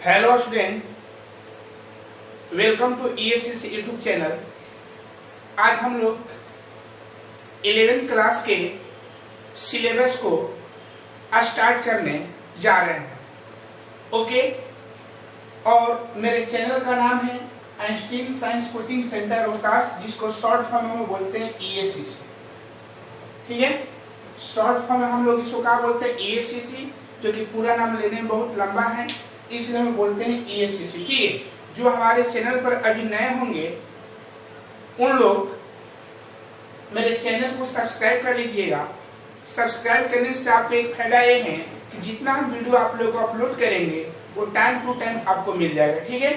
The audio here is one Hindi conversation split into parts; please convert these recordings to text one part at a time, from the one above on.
Hello student, welcome to ESCC YouTube channel. आज हम लोग 11th क्लास के सिलेबस को स्टार्ट करने जा रहे हैं। ओके, और मेरे चैनल का नाम है Einstein science coaching centre Rohtas, जिसको शॉर्ट फॉर्म में बोलते हैं ESCC। ठीक है, शॉर्ट फॉर्म में हम लोग इसको क्या बोलते हैं ESCC, जो कि पूरा नाम लेने में बहुत लंबा है, इसलिए हम बोलते हैं ESCC। ठीक है, जो हमारे चैनल पर अभी नए होंगे उन लोग मेरे चैनल को सब्सक्राइब कर लीजिएगा। सब्सक्राइब करने से आपको एक फायदा ये है कि जितना हम वीडियो आप लोग को अपलोड करेंगे वो टाइम टू टाइम आपको मिल जाएगा। ठीक है,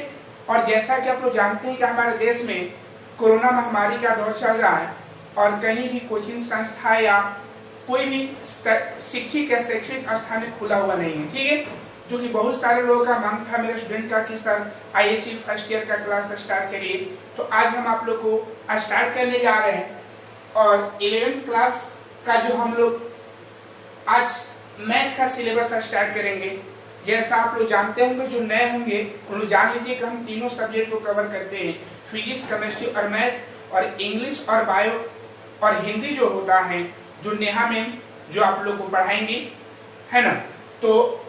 और जैसा कि आप लोग जानते हैं कि हमारे देश में कोरोना महामारी का दौर चल रहा है और कहीं भी कोचिंग संस्था या कोई भी शिक्षित या शैक्षिक स्थान खुला हुआ नहीं है। ठीक है, जो कि बहुत सारे लोगों का मांग था मेरे स्टूडेंट का कि सर ISC फर्स्ट ईयर का क्लास स्टार्ट करिए। तो आज हम आप लोग को स्टार्ट करने जा रहे हैं और 11th क्लास का जो हम लोग आज मैथ का सिलेबस स्टार्ट करेंगे। जैसा आप लोग जानते होंगे, जो नए होंगे उन लोग जान लीजिए कि हम तीनों सब्जेक्ट को कवर करते हैं, फिजिक्स, केमिस्ट्री और मैथ, और इंग्लिश और बायो और हिंदी जो होता है जो नेहा मैम जो आप लोग को पढ़ाएंगे, है ना। तो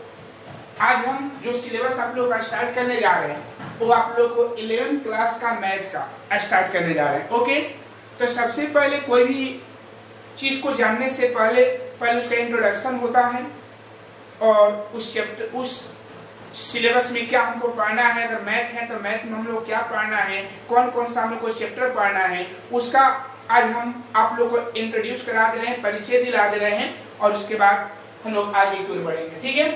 आज हम जो सिलेबस आप लोग का स्टार्ट करने जा रहे हैं वो आप लोग को 11th क्लास का मैथ का स्टार्ट करने जा रहे हैं। ओके, तो सबसे पहले कोई भी चीज को जानने से पहले उसका इंट्रोडक्शन होता है और उस चैप्टर उस सिलेबस में क्या हमको पढ़ना है। अगर मैथ है तो मैथ में हम लोग क्या पढ़ना है, कौन कौन सा हम लोग को चैप्टर पढ़ना है, उसका आज हम आप लोग को इंट्रोड्यूस करा दे रहे हैं, परिचय दिला दे रहे हैं, और उसके बाद हम लोग आगे की ओर बढ़ेंगे। ठीक है,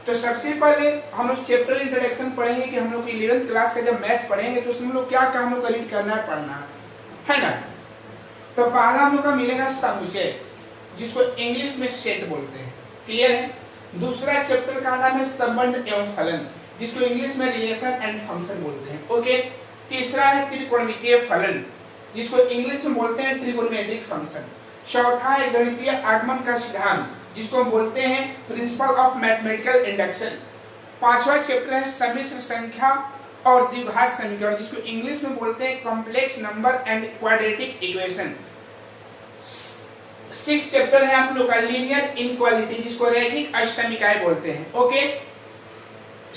तो सबसे पहले हम लोग चैप्टर इंट्रोडक्शन पढ़ेंगे कि हम लोग 11th क्लास का जब मैथ पढ़ेंगे तो उसमें हम लोग क्या हम लोग रीड करना है, पढ़ना है ना। तो पहला हम लोग का मिलेगा समुच्चय, जिसको इंग्लिश में सेट बोलते हैं। क्लियर है। दूसरा चैप्टर का नाम है संबंध एवं फलन, जिसको इंग्लिश में रिलेशन एंड फंक्शन बोलते हैं। ओके, तीसरा है त्रिकोणमितीय फलन, जिसको इंग्लिश में बोलते हैं ट्रिगोनोमेट्रिक फंक्शन। चौथा है गणितीय आगमन का सिद्धांत, जिसको हम बोलते हैं प्रिंसिपल ऑफ मैथमेटिकल इंडक्शन। पांचवा चैप्टर है सम्मिश्र संख्या और द्विघात समीकरण, जिसको इंग्लिश में बोलते हैं complex number and quadratic equation. Six chapter है आप लोग का लीनियर इनक्वालिटी, जिसको रैखिक असमीकाएं बोलते हैं। ओके,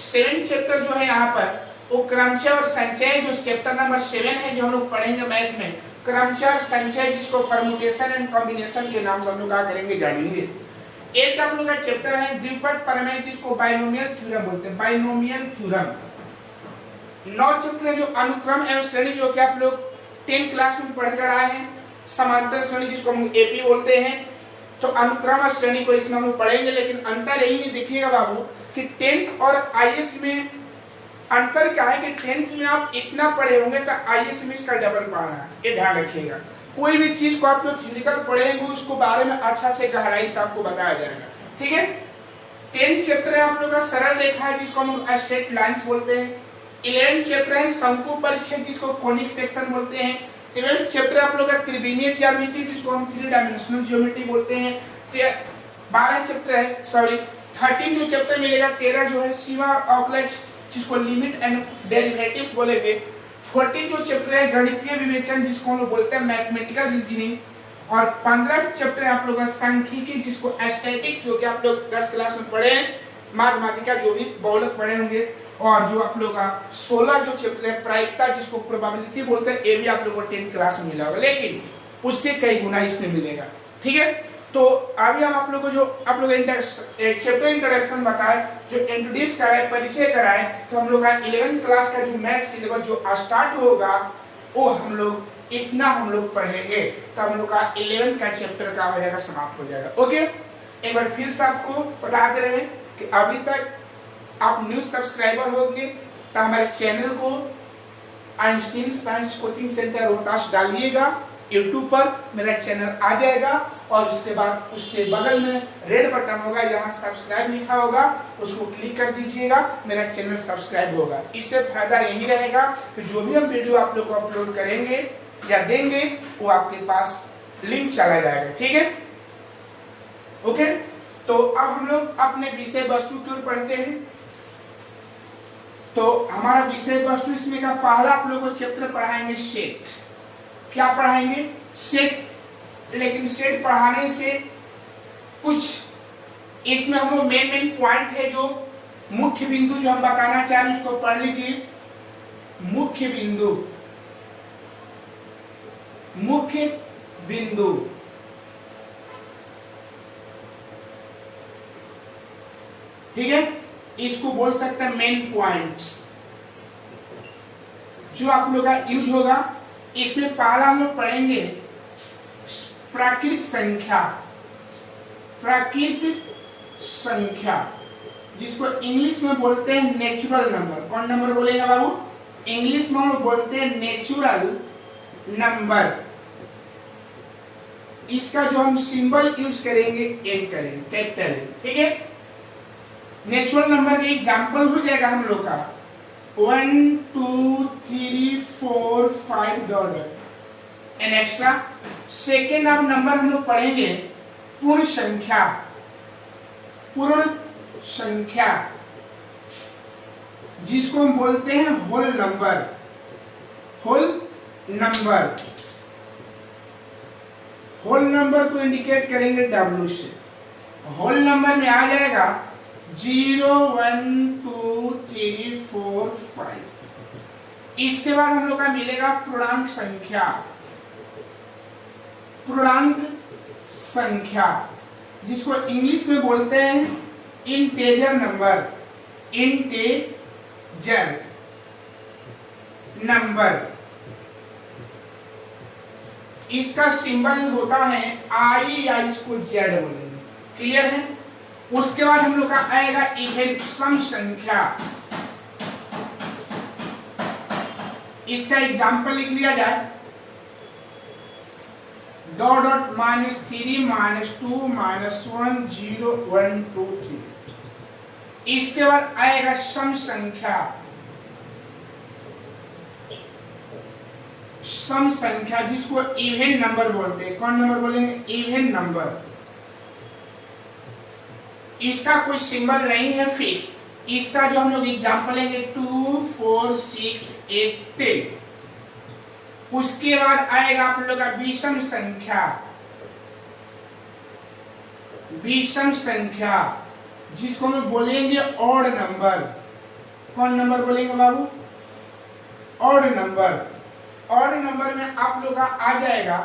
सेवेंथ चैप्टर जो है यहाँ पर वो क्रमचय और संचय, जो चैप्टर नंबर 7 है जो हम लोग पढ़ेंगे मैथ में, क्रमचय और संचय, जिसको परम्यूटेशन एंड कॉम्बिनेशन के नाम से हम लोग क्या करेंगे, जानेंगे। एक आप लोग का चैप्टर है द्विपद प्रमेय, जिसको बाइनोमियल थ्योरम बोलते हैं, बाइनोमियल थ्योरम। 9 चैप्टर है जो अनुक्रम एवं श्रेणी, जो कि आप लोग 10th क्लास में पढ़कर आए हैं। समांतर श्रेणी, जिसको हम AP बोलते हैं। तो अनुक्रम और श्रेणी को इसमें हम लोग पढ़ेंगे, लेकिन अंतर यही देखिएगा बाबू कि 10th और IS में अंतर क्या है कि 10th में आप इतना पढ़े होंगे तो IS में इसका डबल पढ़ना है, ये ध्यान रखिएगा। कोई भी चीज को आप लोग थ्योरिकल पढ़ेंगे उसको बारे में अच्छा से गहराई से आपको बताया जाएगा। ठीक है, 10th चैप्टर है आप लोग का सरल रेखा है, जिसको हम लोग स्ट्रेट लाइंस बोलते हैं। 11th चैप्टर है शंकु परिच्छेद, जिसको कोनिक सेक्शन बोलते हैं। 12th चैप्टर आप लोग का त्रिविमीय ज्यामिति, जिसको हम 3 डायमेंशनल ज्योमेट्री बोलते हैं। 13 जो चैप्टर मिलेगा, 13 जो है सीमा ऑकलेट्स, जिसको लिमिट एंड डेरिवेटिव्स बोलेंगे। 14 जो चैप्टर है गणितीय विवेचन, जिसको हम लोग बोलते हैं मैथमेटिकल रीजनिंग। और 15 चैप्टर है आप लोग का सांख्यिकी, जिसको स्टैटिस्टिक्स, जो कि आप लोग 10 क्लास में पढ़े हैं, मैथमेटिका जो भी बहुलक पढ़े होंगे। और जो आप लोग का 16 जो चैप्टर है प्रायिकता, जिसको प्रोबेबिलिटी बोलते हैं, ये भी आप लोग को 10th क्लास में मिला होगा, लेकिन उससे कई गुना इसमें मिलेगा। ठीक है, तो अभी हम आप लोग को जो आप लोग चैप्टर इंट्रोडक्शन बताए, जो इंट्रोड्यूस कराए, परिचय कराए, तो हम लोग का 11th क्लास का जो मैथ सिलेबस जो स्टार्ट होगा वो हम लोग इतना हम लोग पढ़ेंगे, तो हम लोग का 11th का चैप्टर का हो जाएगा, समाप्त हो जाएगा। ओके, एक बार फिर से आपको बता दे रहे हैं कि अभी तक आप न्यू सब्सक्राइबर होंगे तो हमारे चैनल को Einstein science coaching centre Rohtas डालिएगा, यूट्यूब पर मेरा चैनल आ जाएगा, और उसके बाद उसके बगल में रेड बटन होगा जहाँ सब्सक्राइब लिखा होगा, उसको क्लिक कर दीजिएगा, मेरा चैनल सब्सक्राइब होगा। इससे फायदा यही रहेगा कि जो भी हम वीडियो आप लोग को अपलोड करेंगे या देंगे वो आपके पास लिंक चला जाएगा। ठीक है, ओके। तो अब हम लोग अपने विषय वस्तु की ओर पढ़ते हैं। तो हमारा विषय वस्तु इसमें का पहला आप लोगों को चैप्टर पढ़ाएंगे सेट। क्या पढ़ाएंगे? सेट। लेकिन सेट पढ़ाने से कुछ इसमें हम लोग मेन पॉइंट है, जो मुख्य बिंदु जो हम बताना चाह रहे हैं उसको पढ़ लीजिए। मुख्य बिंदु, मुख्य बिंदु ठीक है, इसको बोल सकते हैं मेन पॉइंट्स जो आप लोग का यूज होगा। इसमें पहला हम लोग पढ़ेंगे प्राकृतिक संख्या। प्राकृतिक संख्या जिसको इंग्लिश में बोलते हैं नेचुरल नंबर। कौन नंबर बोलेगा बाबू? इंग्लिश में हम लोग बोलते हैं नेचुरल नंबर। इसका जो हम सिंबल यूज करेंगे एन करेंगे, कैपिटल एन। ठीक है, नेचुरल नंबर का एग्जाम्पल हो जाएगा हम लोग का 1 2 3 4 5 डॉट एन एक्स्ट्रा। सेकेंड अब नंबर हम लोग पढ़ेंगे पूर्ण संख्या। पूर्ण संख्या जिसको हम बोलते हैं whole number. Whole number, whole number को इंडिकेट करेंगे W से। होल नंबर में आ जाएगा 0 1 2 3 4 5। इसके बाद हम लोग का मिलेगा पूर्णांक संख्या। पूर्णांक संख्या जिसको इंग्लिश में बोलते हैं इंटेजर नंबर। इंटेजर नंबर, इसका सिंबल होता है आई या इसको जेड बोलेंगे। क्लियर है? उसके बाद हम लोग का आएगा इवेन सम संख्या। इसका एग्जाम्पल लिख लिया जाए डॉट डॉट -3 -2 -1 0 1 2 3। इसके बाद आएगा सम संख्या। सम संख्या जिसको इवन नंबर बोलते हैं। कौन नंबर बोलेंगे? Even number. इसका कोई सिंबल नहीं है फिक्स। इसका जो हम लोग एग्जाम्पल लेंगे 2 4 6 8 10। उसके बाद आएगा आप लोग का विषम संख्या। विषम संख्या जिसको हम बोलेंगे ऑड नंबर। कौन नंबर बोलेंगे बाबू? Odd number. ऑड नंबर में आप लोग का आ जाएगा,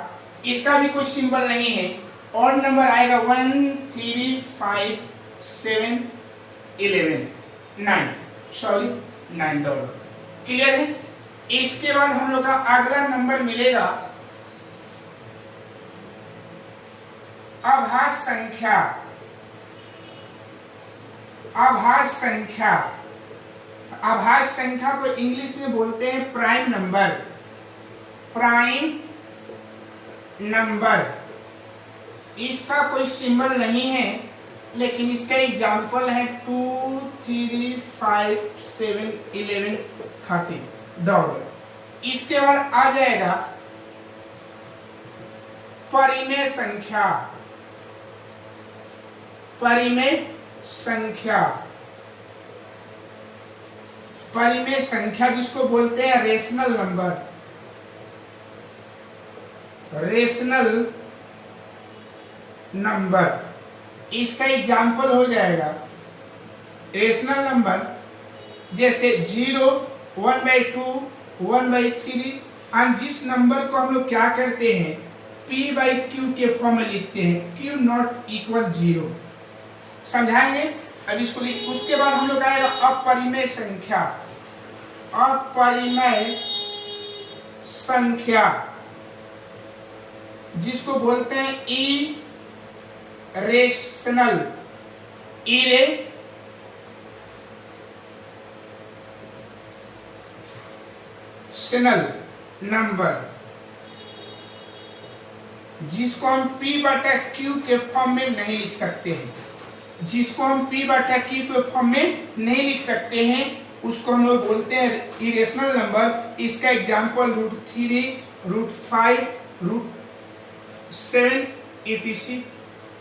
इसका भी कोई सिंबल नहीं है। ऑड नंबर आएगा 1 3 5 7 11 9 सॉरी 9 डॉलर। क्लियर है? इसके बाद हम लोग का अगला नंबर मिलेगा आभाज्य संख्या। आभाज्य संख्या, आभाज्य संख्या को इंग्लिश में बोलते हैं प्राइम नंबर। प्राइम नंबर, इसका कोई सिंबल नहीं है, लेकिन इसका एग्जाम्पल है 2 3 5 7 11 13 डॉलर। इसके बाद आ जाएगा परिमेय संख्या। परिमेय संख्या, परिमेय संख्या जिसको बोलते हैं रेशनल नंबर। रेशनल नंबर, इसका एग्जाम्पल हो जाएगा रेशनल नंबर जैसे 0 1/2 1/3। हम जिस नंबर को हम लोग क्या करते हैं P/Q के फॉर्म में लिखते हैं, Q नॉट इक्वल 0। समझाएंगे अब इसको। उसके बाद हम लोग आएगा अपरिमेय संख्या। अपरिमेय संख्या जिसको बोलते हैं इरेशनल। इरेशनल नंबर जिसको हम P/Q के फॉर्म में नहीं लिख सकते हैं। जिसको हम P/Q के फॉर्म में नहीं लिख सकते हैं उसको हम लोग बोलते हैं इरेशनल नंबर। इसका एग्जाम्पल √3 √5 √7 etc।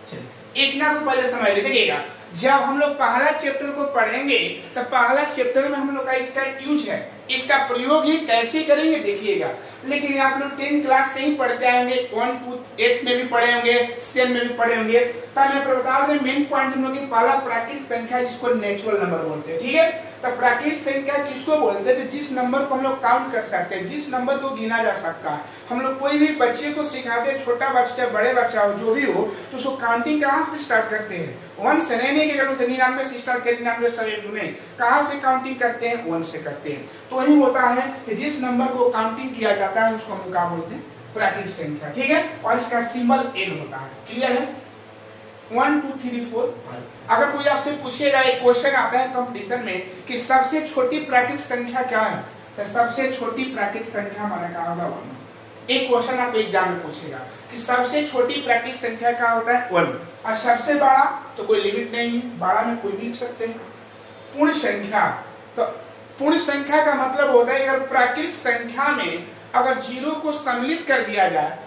चलिए एक ना को पहले समझ लेते देखिएगा। जब हम लोग पहला चैप्टर को पढ़ेंगे तो पहला चैप्टर में हम लोग का इसका यूज है, इसका प्रयोग ही कैसे करेंगे देखिएगा। लेकिन आप लोग 10 क्लास से ही पढ़ते आएंगे, 1 to 8 में भी पढ़े होंगे, 7 में भी पढ़े होंगे। तो मैं बता दें मेन पॉइंट हम लोग की पहला प्राकृतिक संख्या जिसको नेचुरल नंबर बोलते हैं, ठीक है। तो प्राकृतिक संख्या किसको बोलते हैं? तो जिस नंबर को हम लोग काउंट कर सकते हैं, जिस नंबर को गिना जा सकता है। हम लोग कोई भी बच्चे को सिखाते हैं, छोटा बच्चा बड़े बच्चा हो जो भी हो, तो उसको काउंटिंग कहाँ से स्टार्ट करते हैं? 1 से नहीं कि 99 से स्टार्ट करें, 99 से नहीं, कहाँ से काउंटिंग करते हैं? 1 से करते हैं। तो वही होता है कि जिस नंबर को काउंटिंग किया जाता है उसको हम क्या बोलते हैं? प्राकृतिक संख्या, ठीक है। और इसका सिंबल n होता है, क्लियर है। 1 2 3 4 5। अगर कोई आपसे पूछेगा, एक क्वेश्चन आता है कंपटीशन में कि सबसे छोटी प्राकृतिक संख्या क्या है, तो सबसे छोटी प्राकृतिक संख्या हमारा क्या होगा? 1। एक क्वेश्चन आपको एग्जाम में पूछेगा कि सबसे छोटी प्राकृतिक संख्या क्या होता है? 1। और सबसे बड़ा तो कोई लिमिट नहीं है, बड़ा में कोई भी लिख सकते हैं। पूर्ण संख्या, तो पूर्ण संख्या का मतलब होता है अगर प्राकृतिक संख्या में अगर 0 को सम्मिलित कर दिया जाए,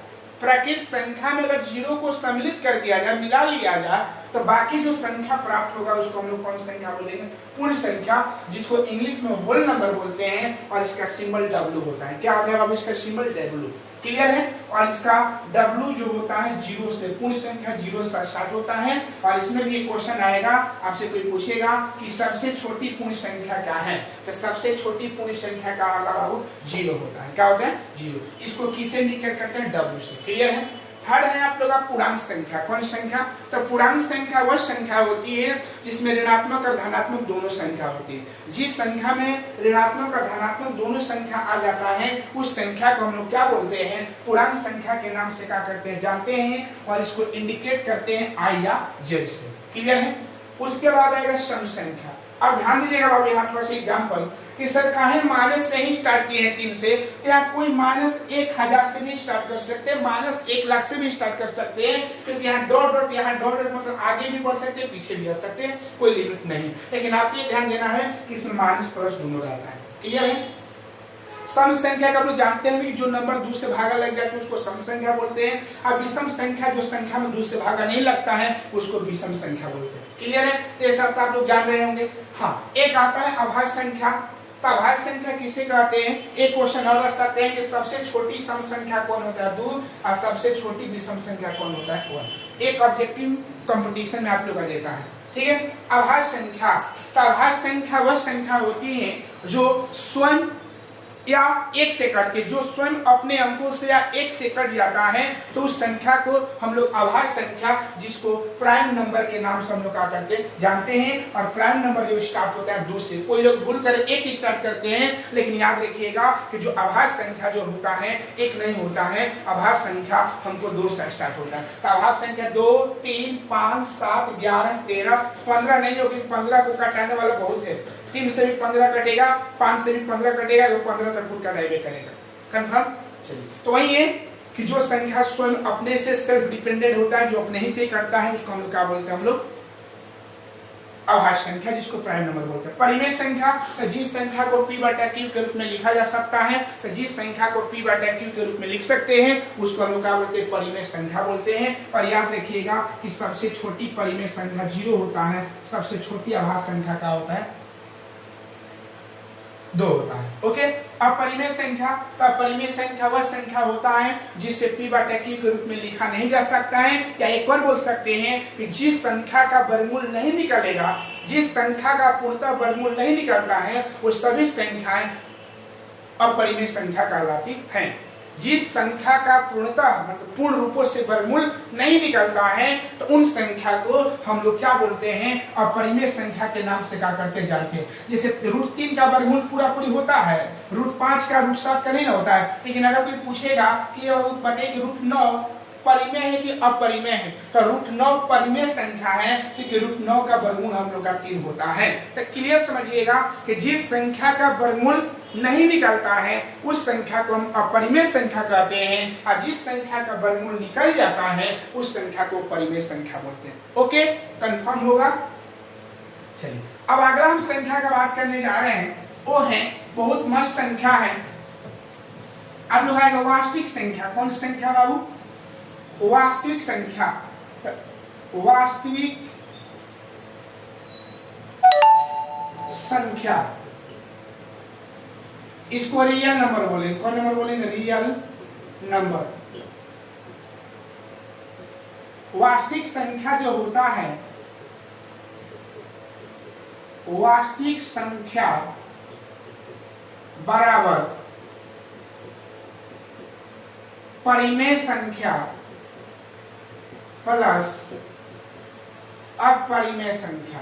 प्राकृतिक संख्या में अगर 0 को सम्मिलित कर दिया जाए, मिला लिया जाए, तो बाकी जो संख्या प्राप्त होगा उसको हम लोग कौन संख्या बोलेंगे? पूर्ण संख्या, जिसको इंग्लिश में होल नंबर बोलते हैं। और इसका सिंबल W होता है। क्या होता है बाबू? इसका सिंबल W, क्लियर है। और इसका W जो होता है 0 से, पूर्ण संख्या 0 से स्टार्ट होता है। और इसमें भी एक क्वेश्चन आएगा, आपसे कोई पूछेगा कि सबसे छोटी पूर्ण संख्या क्या है, तो सबसे छोटी पूर्ण संख्या का बाबू 0 होता है। क्या होता है? 0। इसको किसे इंडिकेट करते हैं? W से, क्लियर है। थर्ड है आप लोग का पूर्णांक संख्या। कौन संख्या? तो पूर्णांक संख्या वह संख्या होती है जिसमें ऋणात्मक और धनात्मक दोनों संख्या होती है। जिस संख्या में ऋणात्मक और धनात्मक दोनों संख्या आ जाता है उस संख्या को हम लोग क्या बोलते हैं? पूर्णांक संख्या के नाम से क्या करते हैं? जानते हैं। और इसको इंडिकेट करते हैं I या Z से, क्लियर है। उसके बाद आएगा सम संख्या। अब ध्यान दीजिएगा बाबू, यहाँ थोड़ा सा एग्जाम्पल कि सर काहे माइनस से ही स्टार्ट किए हैं 3 से, क्या कोई -1000 से भी स्टार्ट कर सकते हैं, -1,00,000 से भी स्टार्ट कर सकते हैं, क्योंकि यहाँ डॉट डॉट, यहाँ डॉट डॉट, मतलब आगे भी बढ़ सकते हैं, पीछे भी आ सकते हैं, कोई लिमिट नहीं। लेकिन आपको ये ध्यान देना है कि इसमें माइनस प्लस दोनों रहता है, क्लियर है। सम संख्या का आप लोग जानते हैं कि जो नंबर 2 से भागा लग जाए तो उसको सम संख्या बोलते हैं। और विषम संख्या, जो संख्या में 2 से भागा नहीं लगता है, उसको विषम संख्या बोलते हैं, क्लियर है। तो ये सब आप लोग जान रहे होंगे। हाँ, एक आता है अभाज्य संख्या। तो अभाज्य संख्या किसे कहते हैं? एक क्वेश्चन और रख सकते हैं कि सबसे छोटी सम संख्या कौन होता है? 2। और सबसे छोटी विषम संख्या कौन होता है? 1। एक ऑब्जेक्टिव कंपटीशन में आप लोग का देता है, ठीक है। अभाज्य संख्या, तो अभाज्य संख्या वह संख्या होती है जो स्वयं या 1 से कट के, जो स्वयं अपने अंकों से या 1 से कट जाता है, तो उस संख्या को हम लोग अभाज्य संख्या, जिसको प्राइम नंबर के नाम से हम लोग क्या करते हैं? जानते हैं। और प्राइम नंबर जो स्टार्ट होता है 2 से, कोई लोग भूल कर 1 स्टार्ट करते हैं, लेकिन याद रखिएगा कि जो अभाज्य संख्या जो होता है 1 नहीं होता है, अभाज्य संख्या हमको 2 से स्टार्ट होता है। तो अभाज्य संख्या 2 3 5 7 11 13 15 नहीं होगी, 15 को काटने वाला बहुत है। 3 से भी 15 कटेगा, 5 से भी 15 कटेगा, तो 15 तक खुद का डायवे करेगा। कंफर्म? चलिए, तो वही है कि जो संख्या स्वयं अपने से सेल्फ डिपेंडेंट होता है, जो अपने ही से करता है, उसको हम लोग क्या बोलते हैं? हम लोग अभाज्य संख्या, जिसको प्राइम नंबर बोलते हैं। परिमेय संख्या, तो जिस संख्या को P/Q के रूप में लिखा जा सकता है, तो जिस संख्या को P/Q के रूप में लिख सकते हैं उसको हम लोग क्या बोलते हैं? परिमेय संख्या बोलते हैं। और याद रखिएगा कि सबसे छोटी परिमेय संख्या 0 होता है, सबसे छोटी अभाज्य संख्या क्या होता है? 2 होता है, ओके। अपरिमेय संख्या, तो अपरिमेय संख्या वह संख्या होता है जिसे P/Q के रूप में लिखा नहीं जा सकता है। या एक बार बोल सकते हैं कि जिस संख्या का वर्गमूल नहीं निकलेगा, जिस संख्या का पूर्णतः वर्गमूल नहीं निकलता है, वो सभी संख्याएं अपरिमेय संख्या कहलाती हैं। जिस संख्या का पूर्णतः मतलब पूर्ण रूपों से वर्गमूल नहीं निकलता है, तो उन संख्या को हम लोग क्या बोलते हैं? अपरिमेय संख्या के नाम से क्या करते जानते हैं। जैसे √3 का वर्गमूल पूरा पूरी होता है, √5 का √7 का नहीं होता है। लेकिन अगर कोई पूछेगा कि बताइए कि √9 परिमेय है कि अपरिमेय है, तो √9 परिमेय संख्या है, क्योंकि √9 का वर्गमूल हम लोग का 3 होता है। तो क्लियर समझिएगा कि जिस संख्या का वर्गमूल नहीं निकलता है उस संख्या को हम अपरिमेय संख्या कहते हैं, और जिस संख्या का वर्गमूल निकल जाता है उस संख्या को परिमेय संख्या बोलते हैं। ओके, कंफर्म होगा। चलिए, अब अगला हम संख्या का बात करने जा रहे हैं, वो है बहुत मस्त संख्या है। अब लोग आएगा वास्तविक संख्या। कौन संख्या बाबू? वास्तविक संख्या। वास्तविक संख्या, इसको रियल नंबर बोलेंगे। कौन नंबर बोलेंगे? Real number. वास्तविक संख्या जो होता है, वास्तविक संख्या बराबर परिमेय संख्या प्लस अपरिमेय संख्या।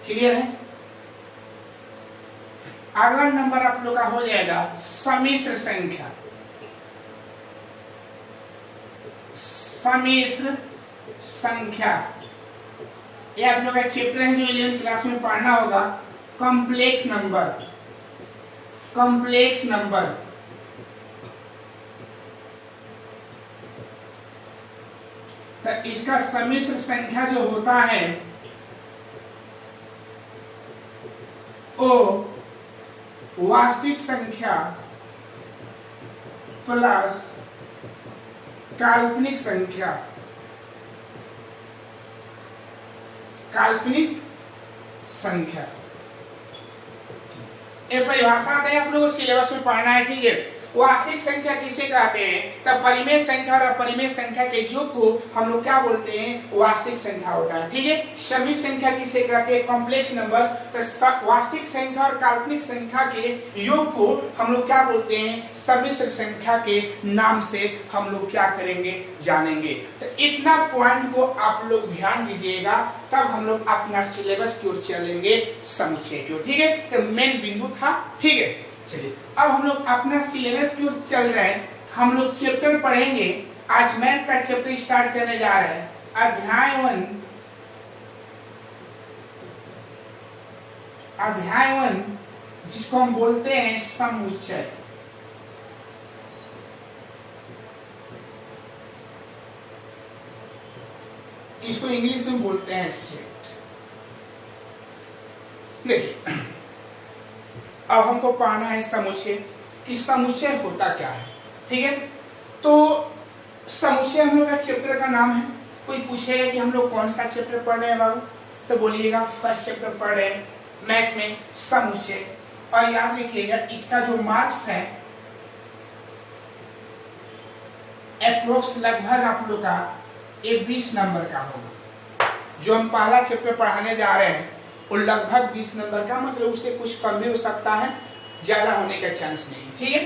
क्लियर है? अगला नंबर आप लोग का हो जाएगा सम्मिश्र संख्या। सम्मिश्र संख्या ये आप लोग का चैप्टर है जो 11th क्लास में पढ़ना होगा, कॉम्प्लेक्स नंबर। कॉम्प्लेक्स नंबर तो इसका सम्मिश्र संख्या जो होता है वो वास्तविक संख्या प्लस काल्पनिक संख्या, काल्पनिक संख्या। ये परिभाषा है, आप लोगों को सिलेबस में पढ़ना है, ठीक है। वास्तविक संख्या किसे कहते हैं? तब परिमेय संख्या और अपरिमेय संख्या के योग को हम लोग क्या बोलते हैं? वास्तविक संख्या होता है, ठीक है। सम्मिश्र संख्या किसे कहते हैं? Complex number. तो वास्तविक संख्या और काल्पनिक संख्या के योग को हम लोग क्या बोलते हैं? सम्मिश्र संख्या के नाम से हम लोग क्या करेंगे? जानेंगे। तो इतना पॉइंट को आप लोग ध्यान दीजिएगा, तब हम लोग अपना सिलेबस की ओर चलेंगे, समुच्चय की ओर, ठीक है। तो मेन बिंदु था, ठीक है। चलिए अब हम लोग अपना सिलेबस की ओर चल रहे हैं। हम लोग चैप्टर पढ़ेंगे, आज मैथ का चैप्टर स्टार्ट करने जा रहे हैं। अध्याय 1, अध्याय 1 जिसको हम बोलते हैं समुच्चय। इसको इंग्लिश में बोलते हैं सेट। देखिए अब हमको पढ़ना है समुच्चय कि समुच्चय होता क्या है, ठीक है। तो समुच्चय हम लोग का चैप्टर का नाम है। कोई पूछेगा कि हम लोग कौन सा चैप्टर पढ़ रहे हैं बाबू, तो बोलिएगा फर्स्ट चैप्टर पढ़ रहे हैं मैथ में, समुच्चय। और याद रखिएगा इसका जो मार्क्स है अप्रोक्स लगभग आप लोग का 20 नंबर का होगा। जो हम पहला चैप्टर पढ़ाने जा रहे हैं वो लगभग 20 नंबर का, मतलब उससे कुछ कम भी हो सकता है, ज्यादा होने का चांस नहीं, ठीक है।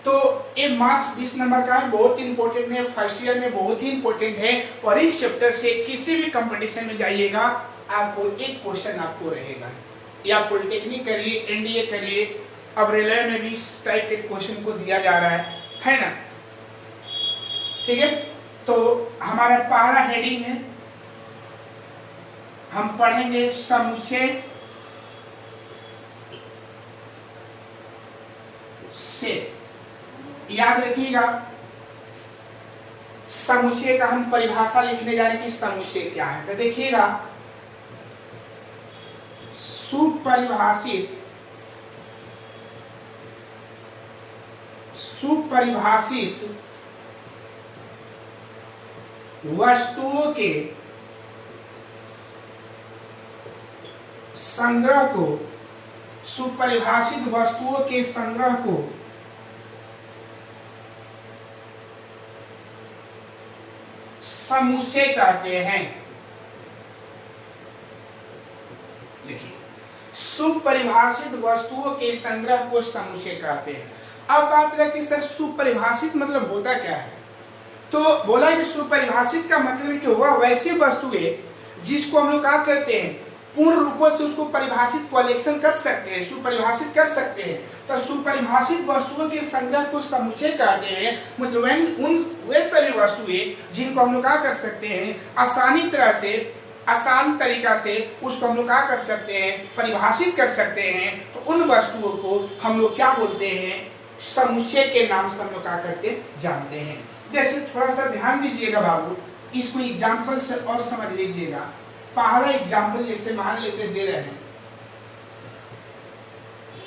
तो ये मार्क्स 20 नंबर का है, बहुत इंपॉर्टेंट है, फर्स्ट ईयर में बहुत ही इंपॉर्टेंट है। और इस चैप्टर से किसी भी कंपटीशन में जाइएगा आपको एक क्वेश्चन आपको रहेगा, या पॉलिटेक्निक करिए, एनडीए करिए, अब रेलवे में भी इस टाइप के क्वेश्चन को दिया जा रहा है ना, ठीक है। तो हमारा पहला हेडिंग है, हम पढ़ेंगे समुच्चय से। याद रखिएगा समुच्चय का हम परिभाषा लिखने जा रहे हैं कि समुच्चय क्या है। तो देखिएगा सुपरिभाषित वस्तुओं के संग्रह को, सुपरिभाषित वस्तुओं के संग्रह को समुच्चय कहते हैं। देखिए सुपरिभाषित वस्तुओं के संग्रह को समुच्चय कहते हैं। अब बात करें कि सर सुपरिभाषित मतलब होता क्या है, तो बोला कि सुपरिभाषित का मतलब है कि वह वैसी वस्तु है जिसको हम लोग क्या करते हैं, पूर्ण रूपों से उसको परिभाषित कलेक्शन कर सकते हैं, सुपरिभाषित कर सकते हैं। तो सुपरिभाषित वस्तुओं के संग्रह को समुच्चय कहते हैं। मतलब वे सभी वस्तुएं जिनको हम लोग क्या कर सकते हैं, आसानी तरह से, आसान तरीका से उसको हम लोग क्या कर सकते हैं, परिभाषित कर सकते हैं। तो उन वस्तुओं को हम लोग क्या बोलते हैं, समुच्चय के नाम से हम लोग क्या करते जानते हैं। जैसे थोड़ा सा ध्यान दीजिएगा बाबू, इसको एग्जाम्पल से और समझ लीजिएगा। पहला एग्जाम्पल जैसे मान लेते दे रहे हैं,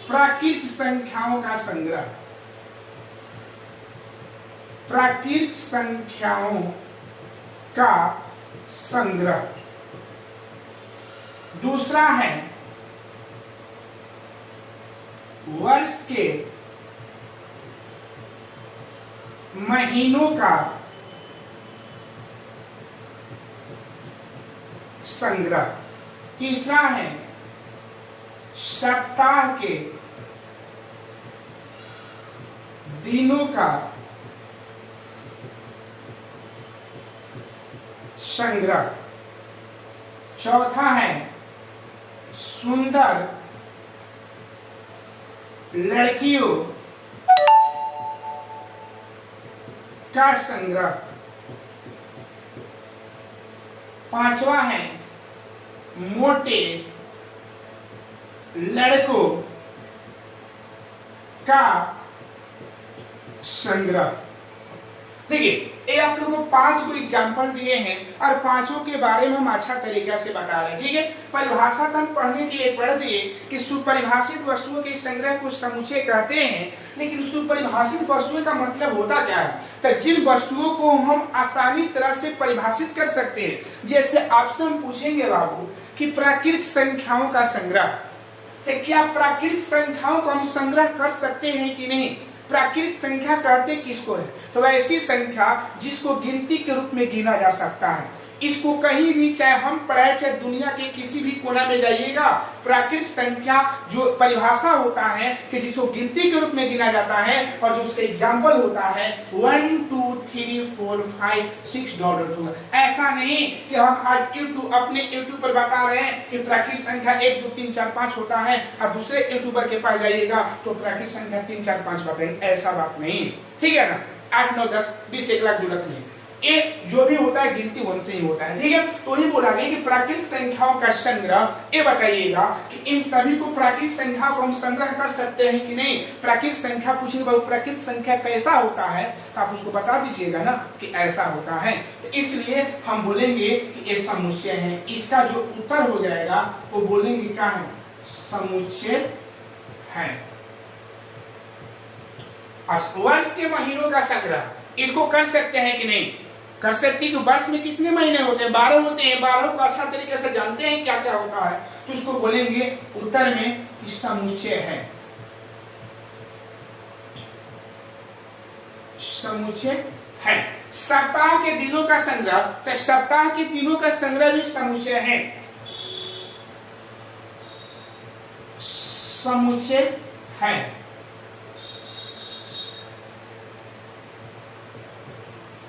प्राकृत संख्याओं का संग्रह। प्राकृत संख्याओं का संग्रह। दूसरा है वर्ष के महीनों का संग्रह। तीसरा है सप्ताह के दिनों का संग्रह। चौथा है सुंदर लड़कियों का संग्रह। पांचवा है मोटे लड़कों का संग्रह। देखिए, ये आप लोगों को 5 को एग्जाम्पल दिए हैं और पांचों के बारे में हम अच्छा तरीका से बता रहे हैं। ठीक है, परिभाषा तो हम पढ़ने के लिए पढ़ दिए कि सुपरिभाषित वस्तुओं के संग्रह को समुच्चय कहते हैं, लेकिन सुपरिभाषित वस्तुओं का मतलब होता क्या है? तो जिन वस्तुओं को हम आसानी तरह से परिभाषित कर सकते हैं। जैसे आपसे हम पूछेंगे बाबू कि प्राकृतिक संख्याओं का संग्रह, तो क्या प्राकृतिक संख्याओं को हम संग्रह कर सकते हैं कि नहीं? प्राकृतिक संख्या कहते किसको है? तो ऐसी संख्या जिसको गिनती के रूप में गिना जा सकता है। इसको कहीं भी, चाहे हम पढ़े चाहे दुनिया के किसी भी कोना में जाइएगा, प्राकृतिक संख्या जो परिभाषा होता है कि जिसको गिनती के रूप में गिना जाता है और जो उसका एग्जाम्पल होता है 1 2 3 4 5 6 डॉट। ऐसा नहीं कि हम आज अपने यूट्यूब पर बता रहे हैं कि प्राकृतिक संख्या 1 2 3 4 5 होता है और दूसरे यूट्यूबर के पास जाइएगा तो प्राकृतिक संख्या 3 4 5 बताएंगे। ऐसा बात नहीं, ठीक है ना? 8 9 10 20 1 लाख 2 लाख नहीं, ये जो भी होता है गिनती वन से ही होता है। ठीक है, तो ये बोला गया कि प्राकृतिक संख्याओं का संग्रह। ये बताइएगा कि इन सभी को प्राकृतिक संख्या को हम संग्रह कर सकते हैं कि नहीं? प्राकृतिक संख्या पूछेगा बाबू प्राकृतिक संख्या कैसा होता है, तो आप उसको बता दीजिएगा ना कि ऐसा होता है। तो इसलिए हम बोलेंगे कि ये समुच्चय है। इसका जो उत्तर हो जाएगा वो बोलेंगे क्या है? समुच्चय है। आज वर्ष के महीनों का संग्रह, इसको कर सकते हैं कि नहीं? कर सकते हैं कि वर्ष में कितने महीने होते हैं? 12 होते हैं। 12 को अच्छा तरीके से जानते हैं क्या क्या होता है, तो उसको बोलेंगे उत्तर में कि समुच्चय है। समुच्चय है। सप्ताह के दिनों का संग्रह, तो सप्ताह के दिनों का संग्रह भी समुच्चय है। समुच्चय है।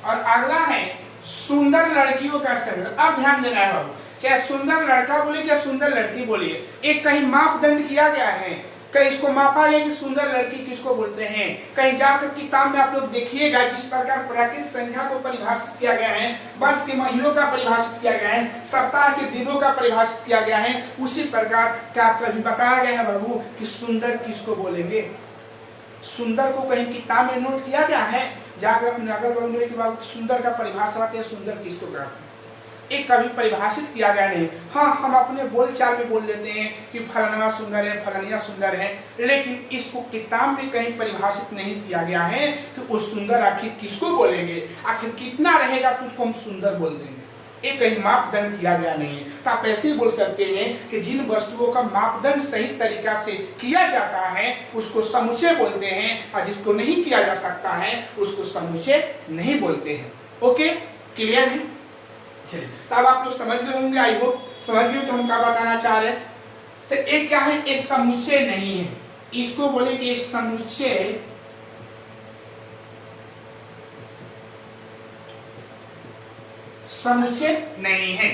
और अगला है सुंदर लड़कियों का संग्रह। अब ध्यान देना है बाबू, चाहे सुंदर लड़का बोलिए चाहे सुंदर लड़की बोलिए, एक कहीं मापदंड किया गया है, कहीं इसको मापा गया कि सुंदर लड़की किसको बोलते हैं। कहीं जाकर किताब में आप लोग देखिएगा जिस प्रकार प्राकृतिक संख्या को परिभाषित किया गया है, वर्ष के महीनों का परिभाषित किया गया है, सप्ताह के दिनों का परिभाषित किया गया है, उसी प्रकार क्या कभी बताया गया है बाबू कि सुंदर किसको बोलेंगे। सुंदर को कहीं किताब में नोट किया गया है, जाकर अपने अगल बगल में कि बाबू सुंदर का परिभाषा आती है, सुंदर किसको कहते हैं, एक कभी परिभाषित किया गया नहीं। हाँ, हम अपने बोलचाल में बोल देते हैं कि फलाना सुंदर है, फलानिया सुंदर है, लेकिन इसको किताब में कहीं परिभाषित नहीं किया गया है कि वो सुंदर आखिर किसको बोलेंगे, आखिर कितना रहेगा तो उसको हम सुंदर बोल देंगे। एक कहीं मापदंड किया गया नहीं है। तो आप ऐसे ही बोल सकते हैं कि जिन वस्तुओं का मापदंड सही तरीका से किया जाता है उसको समुच्चय बोलते हैं, और जिसको नहीं किया जा सकता है उसको समुच्चय नहीं बोलते हैं। ओके, क्लियर है? चलिए, तो अब आप लोग समझ गए होंगे, आई होप समझ गए तो हम क्या बताना चाह रहे हैं। तो एक क्या है, ये समुच्चय नहीं है, इसको बोले कि समुच्चय समुच्चय नहीं है।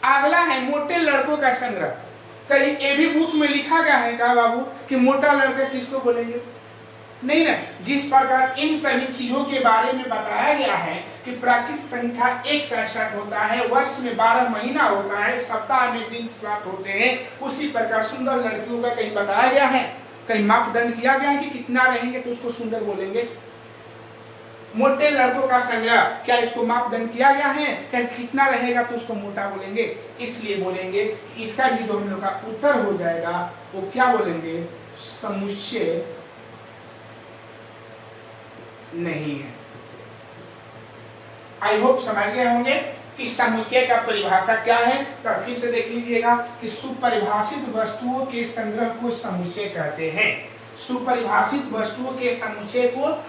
अगला है मोटे लड़कों का संग्रह। कहीं ये भी बुक में लिखा गया है क्या बाबू कि मोटा लड़का किसको बोलेंगे? नहीं ना। जिस प्रकार इन सभी चीजों के बारे में बताया गया है कि प्राकृतिक संख्या 1 से स्टार्ट होता है, वर्ष में 12 महीना होता है, सप्ताह में दिन 7 होते हैं, उसी प्रकार सुंदर लड़कियों का कहीं बताया गया है, कहीं मापदंड किया गया है कि कितना रहेंगे तो उसको सुंदर बोलेंगे। मोटे लड़कों का संग्रह, क्या इसको मापदंड किया गया है कि कितना रहेगा तो उसको मोटा बोलेंगे? इसलिए बोलेंगे कि इसका भी जो हम लोग का उत्तर हो जाएगा वो क्या बोलेंगे? समुच्चय नहीं है। आई होप समझ गए होंगे। कि समुच्चय का परिभाषा क्या है, तो फिर से देख लीजिएगा कि सुपरिभाषित वस्तुओं के संग्रह को समुच्चय कहते हैं। सुपरिभाषित वस्तुओं के समुच्चय को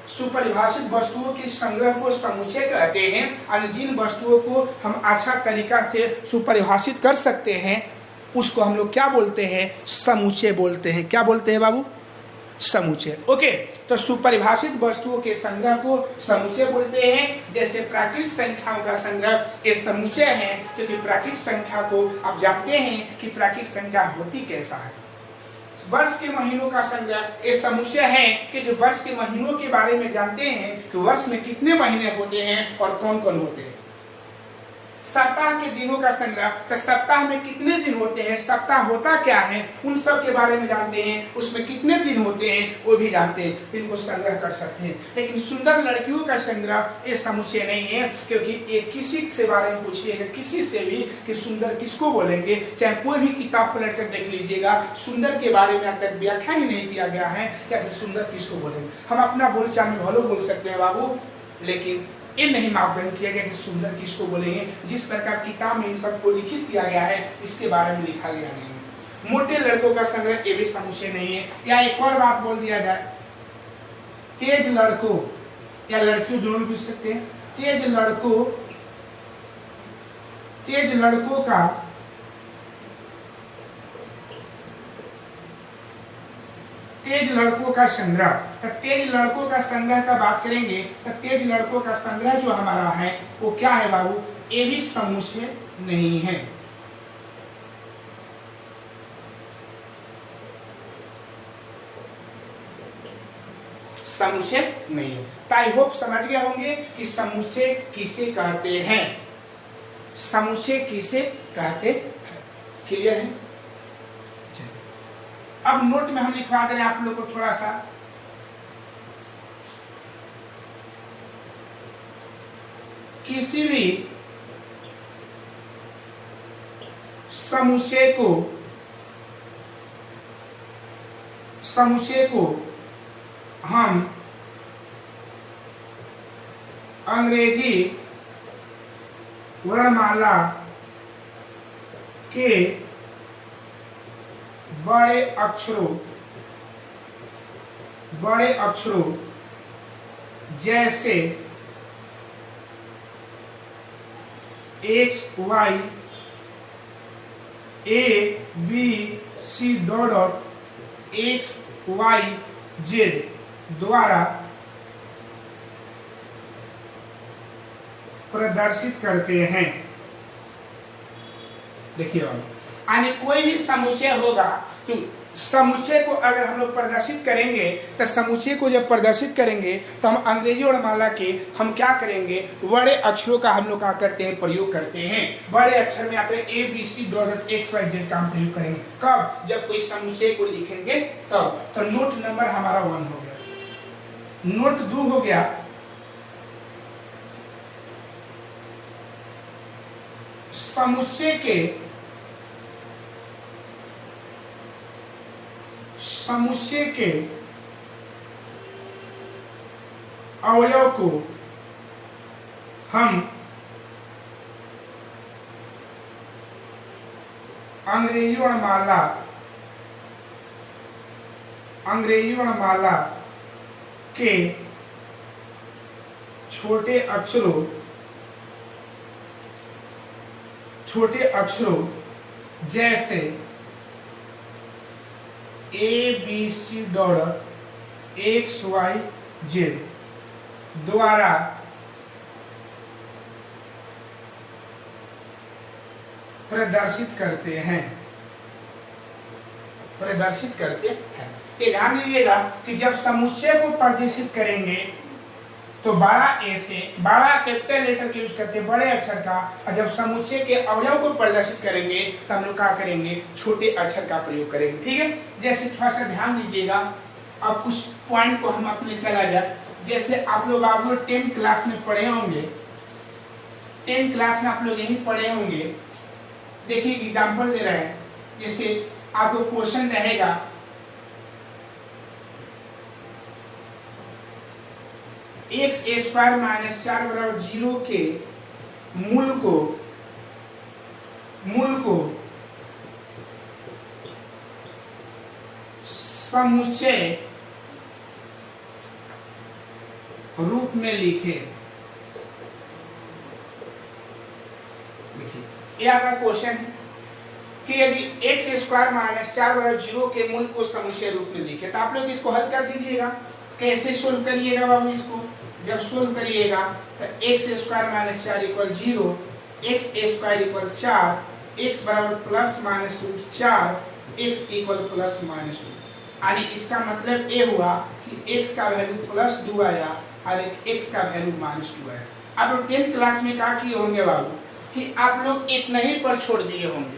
सुपरिभाषित वस्तुओं के संग्रह को समुच्चय कहते हैं। और जिन वस्तुओं को हम अच्छा तरीका से सुपरिभाषित कर सकते हैं उसको हम लोग क्या बोलते हैं, समुच्चय बोलते हैं। क्या बोलते हैं बाबू, समुच्चय। ओके, तो सुपरिभाषित वस्तुओं के संग्रह को समुच्चय बोलते हैं। जैसे प्राकृतिक संख्याओं का संग्रह ये समुच्चय है, क्योंकि प्राकृतिक संख्या को आप जानते हैं कि प्राकृतिक संख्या होती कैसा है। वर्ष के महीनों का संग्रह ये समुच्चय है कि जो वर्ष के महीनों के बारे में जानते हैं कि वर्ष में कितने महीने होते हैं और कौन कौन होते हैं। सप्ताह के दिनों का संग्रह, तो सप्ताह में कितने दिन होते हैं, सप्ताह होता क्या है, उन सब के बारे में जानते हैं। उसमें कितने दिन होते हैं वो भी जानते हैं, इनको संग्रह कर सकते हैं। लेकिन सुंदर लड़कियों का संग्रह ये समुच्चय नहीं है, क्योंकि ये किसी से बारे में पूछिएगा, किसी से भी कि सुंदर किसको बोलेंगे, चाहे कोई भी किताब पलट कर देख लीजिएगा, सुंदर के बारे में अब तक व्याख्या ही नहीं किया गया है क्या कि सुंदर किसको बोलेंगे। हम अपना बोलचाल में भलो बोल सकते हैं बाबू, लेकिन ये नहीं मापदंड किया गया कि सुंदर किसको बोलेंगे। जिस प्रकार किताब में इन सबको लिखित किया गया है इसके बारे में लिखा गया नहीं है। मोटे लड़कों का संग्रह ये भी समुच्चय नहीं है। या एक और बात बोल दिया जाए, तेज लड़कों या लड़कियों दोनों पूछ सकते हैं। तेज लड़कों का संग्रह, तो तेज लड़कों का संग्रह का बात करेंगे तो तेज लड़कों का संग्रह जो हमारा है वो क्या है बाबू, ये भी समुच्चय नहीं है। समुच्चय नहीं है। तो आई होप समझ गए होंगे कि समुच्चय किसे कहते हैं, समुच्चय किसे कहते हैं। क्लियर है। अब नोट में हम लिखवा दे रहे हैं आप लोग को थोड़ा सा, किसी भी समुच्चय को हम अंग्रेजी वर्णमाला के बड़े अक्षरों जैसे X, Y, A, B, C dot X, Y, Z द्वारा प्रदर्शित करते हैं। देखिए यानी कोई भी समुच्चय होगा तो समुच्चय को अगर हम लोग प्रदर्शित करेंगे तो समुच्चय को जब प्रदर्शित करेंगे तो हम अंग्रेजी वर्णमाला के हम क्या करेंगे, बड़े अक्षरों का हम लोग क्या करते हैं, प्रयोग करते हैं। बड़े अक्षर में आते हैं ABC डॉट XYZ का हम प्रयोग करेंगे। कब, जब कोई समुच्चय को लिखेंगे तब। तो नोट नंबर हमारा 1 हो गया। नोट 2 हो गया, समुच्चय के अवयव को हम अंग्रेजी वर्णमाला के छोटे अक्षरों जैसे ABC डॉट XYZ द्वारा प्रदर्शित करते हैं। तो ध्यान दीजिएगा कि जब समुच्चय को प्रदर्शित करेंगे तो बड़ा ए से बड़ा कैपिटल लेटर का यूज करते हैं, बड़े अक्षर का। और जब समुच्चय के अवयव को प्रदर्शित करेंगे तो हम लोग क्या करेंगे, छोटे अक्षर का प्रयोग करेंगे। ठीक है, जैसे थोड़ा सा ध्यान दीजिएगा। अब कुछ पॉइंट को हम अपने चला जाए। जैसे आप लोग 10th क्लास में पढ़े होंगे, 10th क्लास में आप लोग यही पढ़े होंगे। देखिए एग्जाम्पल दे रहे हैं, जैसे आपको क्वेश्चन रहेगा x² - 4 = 0 के मूल को समुच्चय रूप में लिखे। देखिए ये आपका क्वेश्चन है कि यदि x स्क्वायर माइनस 4 बराबर 0 के मूल को समुच्चय रूप में लिखे, तो आप लोग इसको हल कर दीजिएगा। कैसे सोल्व करिएगा बाबू इसको? जब सोल्व करिएगा तो x square minus 4 equal 0, x square equal 4, x बराबर plus minus root 4, x equal plus minus 2। यानी इसका मतलब ये हुआ कि x का वैल्यू प्लस 2 आया और x का वैल्यू माइनस 2 आया। आप लोग 10th क्लास में क्या किए होंगे बाबू कि आप लोग इतना ही पर छोड़ दिए होंगे,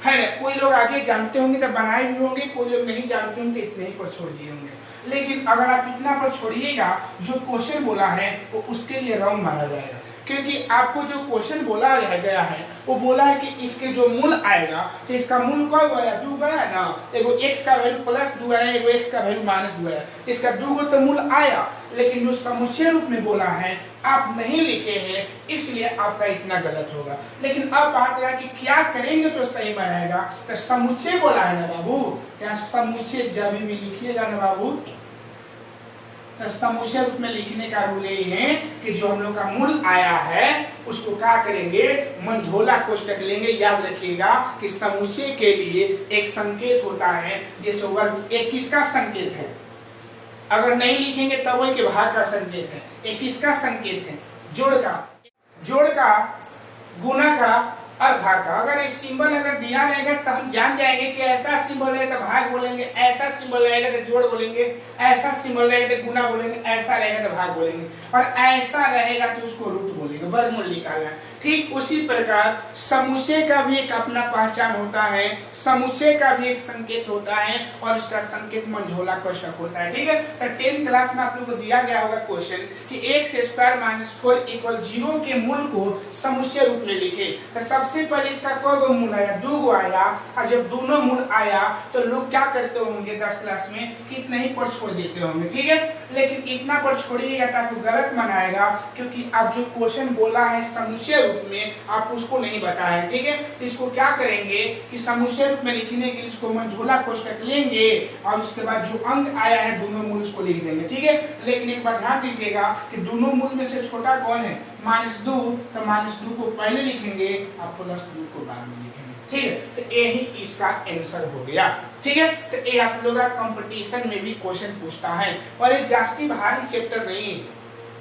है ना? कोई लोग आगे जानते होंगे तो बनाए भी होंगे, कोई लोग नहीं जानते होंगे तो इतने ही पर छोड़ दिए होंगे। लेकिन अगर आप इतना पर छोड़िएगा, जो क्वेश्चन बोला है वो उसके लिए रॉन्ग माना जाएगा, क्योंकि आपको जो क्वेश्चन बोला गया है वो बोला है कि इसके जो मूल आएगा तो इसका मूल क्या गया? 2 गया ना। एगो x का वैल्यू प्लस 2 आया, एगो x का वैल्यू माइनस 2 आया, तो इसका 2 तो मूल आया। लेकिन जो समुच्चय रूप में बोला है आप नहीं लिखे हैं, इसलिए आपका इतना गलत होगा। लेकिन अब बात रहा कि क्या करेंगे तो सही बनाएगा। तो समुच्चय बोला है ना बाबू, क्या समुच्चय जब भी लिखिएगा ना बाबू, तो समुच्चय रूप में लिखने का रूल यही है कि जो हम लोग का मूल आया है उसको क्या करेंगे? मंझोला कोष्टक लेंगे। याद रखिएगा कि समुच्चय के लिए एक संकेत होता है, जैसे वर्ग एक किसका संकेत है? अगर नहीं लिखेंगे तब वही के भाग का संकेत है। एक किसका संकेत है? जोड़ का, गुणा का और भाग का। अगर एक सिंबल अगर दिया रहेगा तो हम जान जाएंगे कि ऐसा सिंबल है तो भाग बोलेंगे, ऐसा सिंबल रहेगा तो जोड़ बोलेंगे, ऐसा सिंबल रहेगा तो गुणा बोलेंगे, ऐसा रहेगा तो भाग बोलेंगे, और ऐसा रहेगा तो उसको रूट बोलेंगे, वर्गमूल निकालना है। ठीक उसी प्रकार समुच्चय का भी एक अपना पहचान होता है, समुच्चय का भी एक संकेत होता है और उसका संकेत मंझोला कोष्टक होता है। ठीक है, तो 10th क्लास में आप लोगों को दिया गया होगा क्वेश्चन कि x स्क्वायर माइनस 4 इक्वल 0 के मूल को समुच्चय रूप में लिखे। तो सबसे पहले इसका कौन मूल आया? 2 आया। और जब दोनों मूल आया तो लोग क्या करते होंगे 10 क्लास में कि इतना ही पर छोड़ देते होंगे। ठीक है, लेकिन इतना पर छोड़िएगा तो आपको गलत मनाएगा, क्योंकि आप जो क्वेश्चन बोला है समुच्चय रूप में आप उसको नहीं बताए। ठीक है, तो इसको क्या करेंगे कि समुच्चय रूप में लिखने के लिए इसको मंझोला कोष्टक लेंगे और उसके बाद जो अंक आया है दोनों मूल उसको लिख देंगे। ठीक है, लेकिन एक बार ध्यान दीजिएगा कि दोनों मूल में से छोटा कौन है? -2, तो -2 को पहले लिखेंगे और +2 को बाद में लिखेंगे। ठीक है, तो यही इसका आंसर हो गया। ठीक है, तो ये आप लोग का कंपटीशन में भी क्वेश्चन पूछता है और ये जास्ती भारी चैप्टर नहीं है,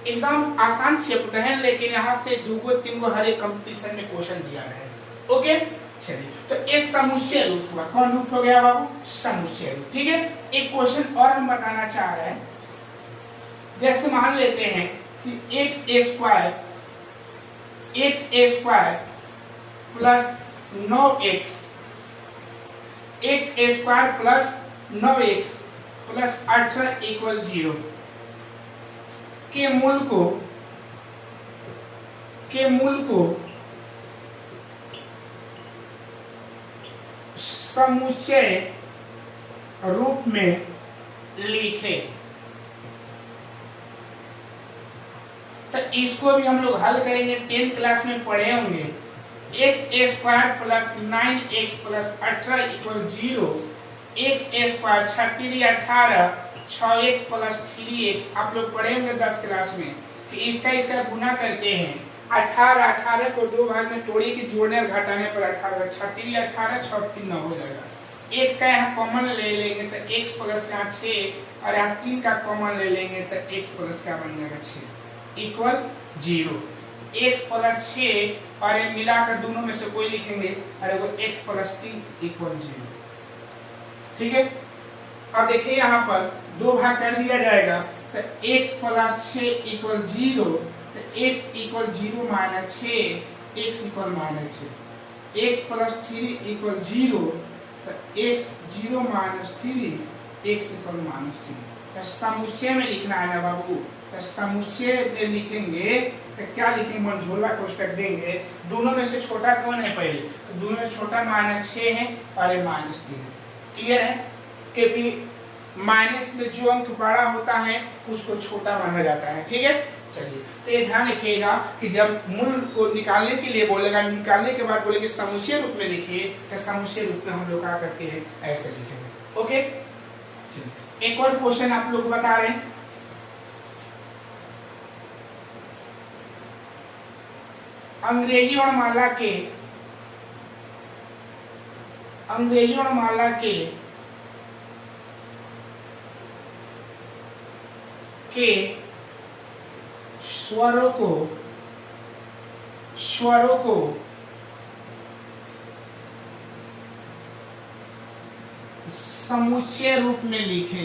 एकदम आसान चैप्टर है, लेकिन यहाँ से 2-3 हर एक कंपटीशन में क्वेश्चन दिया है। ओके, चलिए, तो ये समुच्चय रूप हुआ। कौन रूप हो गया बाबू? समुच्चय रूप। ठीक है, एक क्वेश्चन और हम बताना चाह रहे हैं। जैसे मान लेते हैं कि x square plus 9x, x square plus 9x plus 18 equal 0 के मूल को समुच्चय रूप में लिखे। तो इसको भी हम लोग हल करेंगे। 10th क्लास में पढ़े होंगे x square plus 9x plus 18 equal 0, x square 18 6x plus 3x। आप लोग पढ़े होंगे 10 क्लास में कि इसका गुना करते हैं। 18 को 2 भाग में तोड़िए कि जोड़ने और घटाने पर 18 18 6 9 हो जाएगा। x का यहाँ कॉमन ले लेंगे तो x प्लस 6 और यहाँ 3 का कॉमन ले लेंगे तो x प्लस क्या बन जाएगा 6 इक्वल 0। x प्लस 6 और ये मिलाकर दोनों में से कोई लिखेंगे और वो x प्लस 3 इक्वल 0। ठीक है, अब देखिए यहाँ पर 2 भाग कर दिया जाएगा तो x प्लस 6 इक्वल 0, तो x equal 0 minus 6, x equal minus 6, x plus 3 equal 0, तो x 0 minus 3, x equal minus 3। तो समुच्चय में लिखना है ना बाबू, तो समुच्चय में लिखेंगे तो क्या लिखेंगे? मंझोला कोष्टक देंगे। दोनों में से छोटा कौन है? पहले तो दोनों में छोटा -6 है और ये -3 है। क्लियर है, क्योंकि माइनस में जो अंक बड़ा होता है उसको छोटा माना जाता है। ठीक है, चलिए, तो ये ध्यान रखिएगा कि जब मूल को निकालने के लिए बोलेगा, निकालने के बाद बोलेगा समुच्चय रूप में लिखिए, तो समुच्चय रूप में हम लोग क्या करते हैं, ऐसे लिखेंगे। ओके, चलिए एक और क्वेश्चन आप लोग बता रहे हैं। अंग्रेजी वर्णमाला के स्वरों को समुच्चय रूप में लिखे।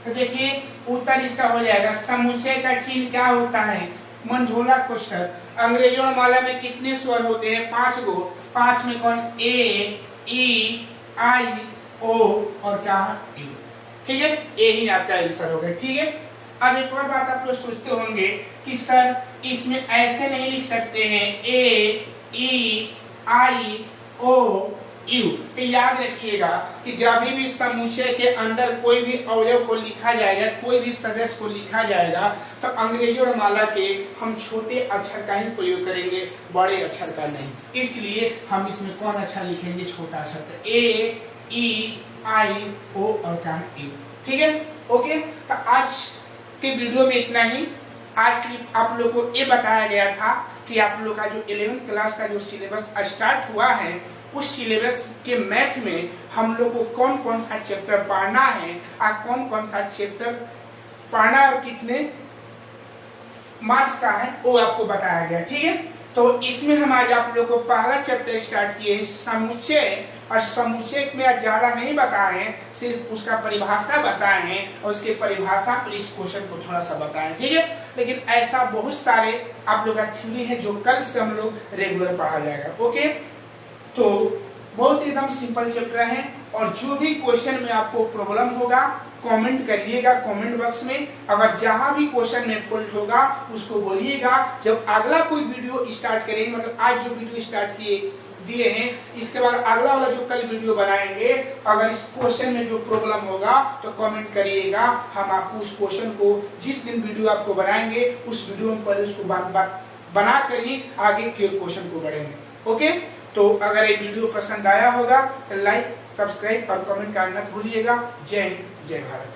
तो देखिए उत्तर इसका हो जाएगा, समुच्चय का चिन्ह क्या होता है, मंझोला क्वेश्चन। अंग्रेजी वर्णमाला में कितने स्वर होते हैं, 5 गो। 5 में कौन, ए, ई, आई, ओ और क्या, यू। ठीक है, यही आपका आंसर होगा। ठीक है, अब एक और बात आप लोग सोचते होंगे कि सर इसमें ऐसे नहीं लिख सकते हैं, ए, ई, आई, ओ, यू। तो याद रखिएगा कि जब भी समुच्चय के अंदर कोई भी अवयव को लिखा जाएगा, कोई भी सदस्य को लिखा जाएगा, तो अंग्रेजी वर्णमाला के हम छोटे अक्षर का ही प्रयोग करेंगे, बड़े अक्षर का नहीं। इसलिए हम इसमें कौन अक्षर लिखेंगे, छोटा अक्षर, ए, ई, आई, ओ और क्या, यू। ठीक है, ओके। तो आज के वीडियो में इतना ही। आज सिर्फ आप लोगों को ये बताया गया था कि आप लोग का जो 11th क्लास का जो सिलेबस स्टार्ट हुआ है, उस सिलेबस के मैथ में हम लोग को कौन कौन सा चैप्टर पढ़ना है और कौन कौन सा चैप्टर पढ़ना और कितने मार्क्स का है, वो आपको बताया गया। ठीक है, तो इसमें हम आज आप लोग को पहला चैप्टर स्टार्ट किए समुच्चय, और समुच्चय में आज ज्यादा नहीं बताए हैं, सिर्फ उसका परिभाषा बताए हैं और उसके परिभाषा पर इस क्वेश्चन को थोड़ा सा बताएं। ठीक है, लेकिन ऐसा बहुत सारे आप लोग का थ्योरी है जो कल से हम लोग रेगुलर पढ़ा जाएगा। ओके, तो बहुत एकदम सिंपल चैप्टर है, और जो भी क्वेश्चन में आपको प्रॉब्लम होगा कमेंट करिएगा कमेंट बॉक्स में। अगर जहां भी क्वेश्चन में फॉल्ट होगा उसको बोलिएगा। जब अगला कोई वीडियो स्टार्ट करेंगे, मतलब आज जो वीडियो स्टार्ट दिए हैं, इसके बाद अगला वाला जो कल वीडियो बनाएंगे, अगर इस क्वेश्चन में जो प्रॉब्लम होगा तो कमेंट करिएगा। हम आपको उस क्वेश्चन को, जिस दिन वीडियो आपको बनाएंगे उस वीडियो में पहले उसको बना कर ही आगे के क्वेश्चन को बढ़ेंगे। ओके, तो अगर ये वीडियो पसंद आया होगा तो लाइक, सब्सक्राइब और कमेंट करना भूलिएगा। जय हिंद, जय भारत।